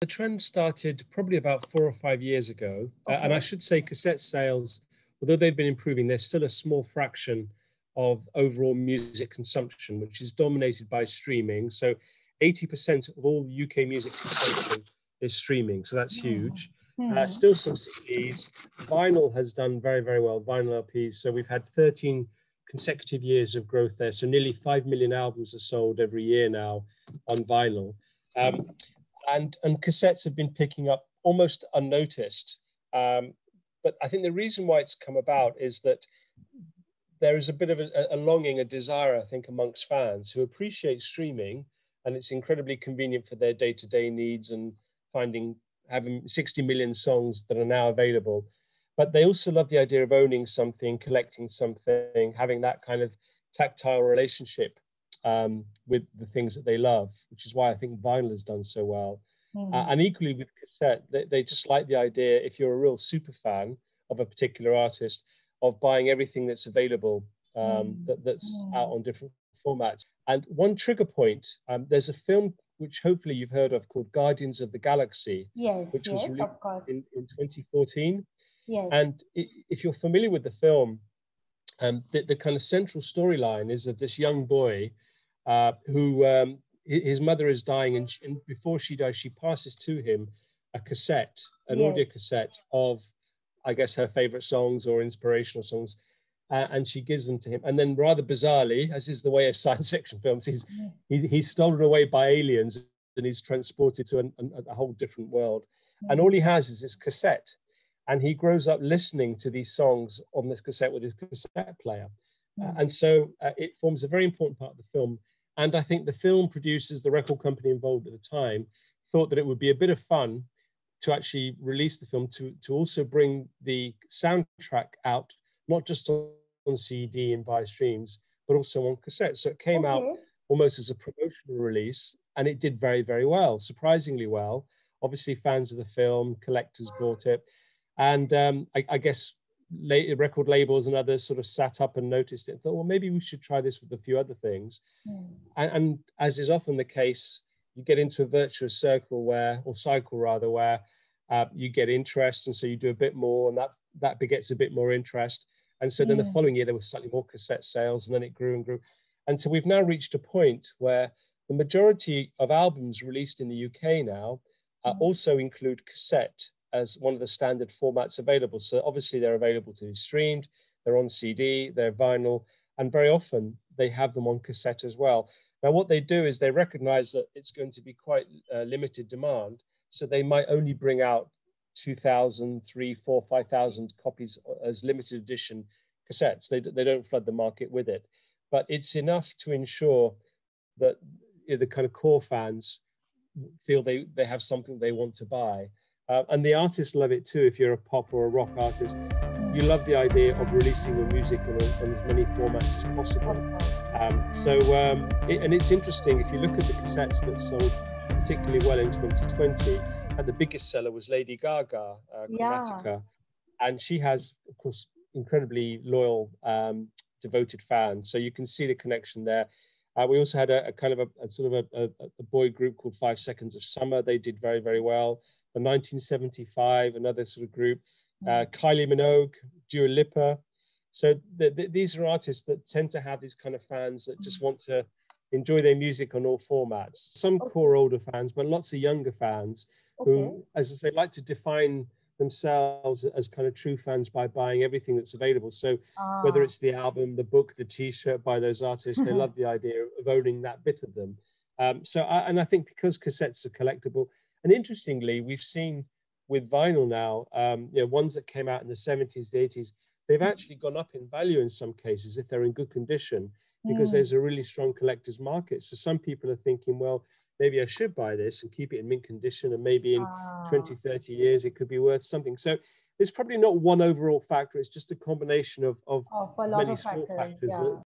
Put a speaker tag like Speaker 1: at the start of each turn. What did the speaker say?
Speaker 1: The trend started probably about 4 or 5 years ago. And I
Speaker 2: Okay.
Speaker 1: should say cassette sales, although they've been improving, they're still a small fraction of overall music consumption, which is dominated by streaming. So 80% of all UK music consumption is streaming. So that's huge.
Speaker 2: Hmm.
Speaker 1: Still some CDs. Vinyl has done very, very well, vinyl LPs. So we've had 13 consecutive years of growth there. So nearly 5 million albums are sold every year now on vinyl. Um, and cassettes have been picking up almost unnoticed. But I think the reason why it's come about is that there is a bit of a longing, a desire, I think, amongst fans who appreciate streaming, and it's incredibly convenient for their day-to-day needs and having 60 million songs that are now available. But they also love the idea of owning something, collecting something, having that kind of tactile relationship with the things that they love, which is why I think vinyl has done so well.
Speaker 2: Hmm.
Speaker 1: And equally with cassette, they just like the idea, if you're a real super fan of a particular artist, of buying everything that's available
Speaker 2: Hmm.
Speaker 1: that's out
Speaker 2: Hmm.
Speaker 1: on different formats. And one trigger point, there's a film which hopefully you've heard of called Guardians of the Galaxy,
Speaker 2: Yes,
Speaker 1: which was
Speaker 2: yes,
Speaker 1: released
Speaker 2: of course.
Speaker 1: in 2014.
Speaker 2: Yes.
Speaker 1: And if you're familiar with the film, the kind of central storyline is of this young boy who his mother is dying, and before she dies, she passes to him a cassette, an audio
Speaker 2: Yes.
Speaker 1: cassette of, I guess, her favorite songs or inspirational songs, and she gives them to him. And then, rather bizarrely, as is the way of science fiction films, he's stolen away by aliens and he's transported to a whole different world. And all
Speaker 2: Hmm.
Speaker 1: he has is this cassette, and he grows up listening to these songs on this cassette with his cassette player.
Speaker 2: Hmm.
Speaker 1: And so it forms a very important part of the film. And I think the film producers, the record company involved at the time, thought that it would be a bit of fun to actually release the film, to also bring the soundtrack out, not just on CD and via streams, but also on cassette. So it came out
Speaker 2: Okay.
Speaker 1: almost as a promotional release, and it did very, very well, surprisingly well. Obviously, fans of the film, collectors bought it. And I guess record labels and others sort of sat up and noticed it and thought, well, maybe we should try this with a few other things.
Speaker 2: Hmm.
Speaker 1: And as is often the case, you get into a virtuous circle or cycle rather, where you get interest, and so you do a bit more, and that begets a bit more interest. And so then the
Speaker 2: Hmm.
Speaker 1: following year there was slightly more cassette sales, and then it grew and grew. And so we've now reached a point where the majority of albums released in the UK now
Speaker 2: Hmm.
Speaker 1: also include cassette as one of the standard formats available. So obviously they're available to be streamed, they're on CD, they're vinyl, and very often they have them on cassette as well. Now, what they do is they recognize that it's going to be quite limited demand. So they might only bring out 2,000, 3, 4, 5,000 copies as limited edition cassettes. They don't flood the market with it. But it's enough to ensure that the kind of core fans feel they have something they want to buy. And the artists love it too. If you're a pop or a rock artist, you love the idea of releasing your music on as many formats as possible.
Speaker 2: Of course.
Speaker 1: And it's interesting, if you look at the cassettes that sold particularly well in 2020, and the biggest seller was Lady Gaga,
Speaker 2: Yeah.
Speaker 1: Chromatica. And she has, of course, incredibly loyal, devoted fans. So you can see the connection there. We also had a kind of a sort of a boy group called 5 Seconds of Summer. They did very, very well. The 1975, another sort of group. Kylie Minogue, Dua Lipa. So these are artists that tend to have these kind of fans that just want to enjoy their music on all formats. Some
Speaker 2: Okay.
Speaker 1: core older fans, but lots of younger fans
Speaker 2: Okay.
Speaker 1: who, as I say, like to define themselves as kind of true fans by buying everything that's available. So whether
Speaker 2: Ah.
Speaker 1: it's the album, the book, the T-shirt by those artists, they love the idea of owning that bit of them. And I think because cassettes are collectible, and interestingly, we've seen with vinyl now, ones that came out in the 70s, the 80s, they've actually gone up in value in some cases if they're in good condition, because
Speaker 2: Hmm.
Speaker 1: there's a really strong collector's market. So some people are thinking, well, maybe I should buy this and keep it in mint condition, and maybe in
Speaker 2: Ah.
Speaker 1: 20, 30 years, it could be worth something. So there's probably not one overall factor. It's just a combination of
Speaker 2: Of a lot
Speaker 1: many
Speaker 2: of
Speaker 1: small
Speaker 2: factors.
Speaker 1: factors
Speaker 2: Yeah.
Speaker 1: that